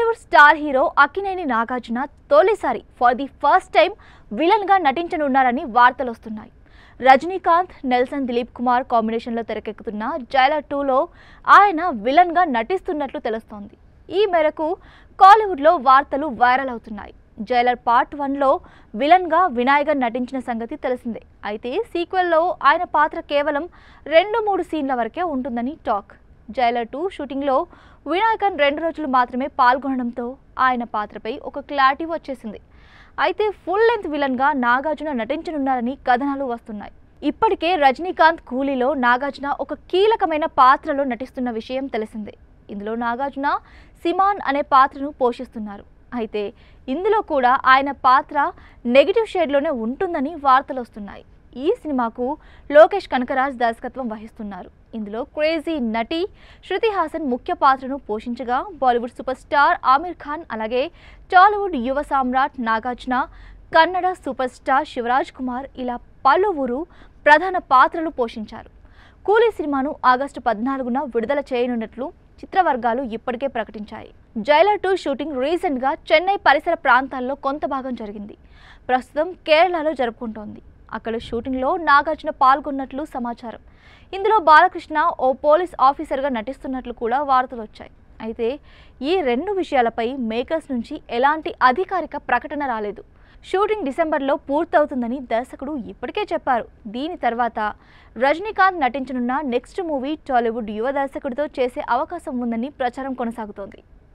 Bollywood star hero Akkineni Nagarjuna తొలిసారి for the first time villain గా నటించనున్నారని వార్తలు వస్తున్నాయి. రజనీకాంత్, నెల్సన్ దిలీప్ కుమార్ కాంబినేషన్లో తెరకెక్కుతున్న జైలర్ 2లో ఆయన విలన్ గా నటిస్తున్నట్లు తెలుస్తోంది. ఈ మేరకు కాలీవుడ్లో వార్తలు వైరల్ అవుతున్నాయి. జైలర్ పార్ట్ 1లో విలన్ గా వినాయక్ నటించిన సంగతి తెలిసిందే. అయితే సీక్వెల్లో ఆయన పాత్ర కేవలం 2-3 సీన్ల వరకే ఉంటుందని టాక్. జైలర్ 2 షూటింగ్లో వినాయక్ 2 రోజులు మాత్రమే పాల్గొనడంతో ఆయన పాత్రపై ఒక క్లారిటీ వచ్చేసింది. అయితే ఫుల్ లెంత్ విలన్ గా నాగార్జున నటించనున్నారని కథనాలు వస్తున్నాయి. ఇప్పటికే రజనీకాంత్ కూలీలో నాగార్జున ఒక కీలకమైన పాత్రలో నటిస్తున్న విషయం తెలిసిందే. ఇందులో నాగార్జున సిమాన్ అనే పాత్రను పోషిస్తున్నారు. అయితే ఇందులో కూడా ఆయన పాత్ర నెగిటివ్ షేడ్లోనే ఉంటుందని వార్తలు వస్తున్నాయి. ఈ సినిమాకు లోకేష్ కనకరాజ్ దర్శకత్వం వహిస్తున్నారు. ఇందులో క్రేజీ నటి శృతి హాసన్ ముఖ్య పాత్రను పోషించగా, బాలీవుడ్ సూపర్ స్టార్ ఆమిర్ ఖాన్, అలాగే టాలీవుడ్ యువ సామ్రాట్ నాగార్జున, కన్నడ సూపర్ స్టార్ శివరాజ్ కుమార్ ఇలా పలువురు ప్రధాన పాత్రలు పోషించారు. కూలీ సినిమాను ఆగస్టు 14న విడుదల చేయనున్నట్లు చిత్రవర్గాలు ఇప్పటికే ప్రకటించాయి. జైలర్ 2 షూటింగ్ రీసెంట్గా చెన్నై పరిసర ప్రాంతాల్లో కొంత భాగం జరిగింది. ప్రస్తుతం కేరళలో జరుపుకుంటోంది. అక్కడ షూటింగ్లో నాగార్జున పాల్గొన్నట్లు సమాచారం. ఇందులో బాలకృష్ణ ఓ పోలీస్ ఆఫీసర్గా నటిస్తున్నట్లు కూడా వార్తలు వచ్చాయి. అయితే ఈ 2 విషయాలపై మేకర్స్ నుంచి ఎలాంటి అధికారిక ప్రకటన రాలేదు. షూటింగ్ డిసెంబర్లో పూర్తవుతుందని దర్శకుడు ఇప్పటికే చెప్పారు. దీని తర్వాత రజనీకాంత్ నటించనున్న నెక్స్ట్ మూవీ టాలీవుడ్ యువ దర్శకుడితో చేసే అవకాశం ఉందని ప్రచారం కొనసాగుతోంది.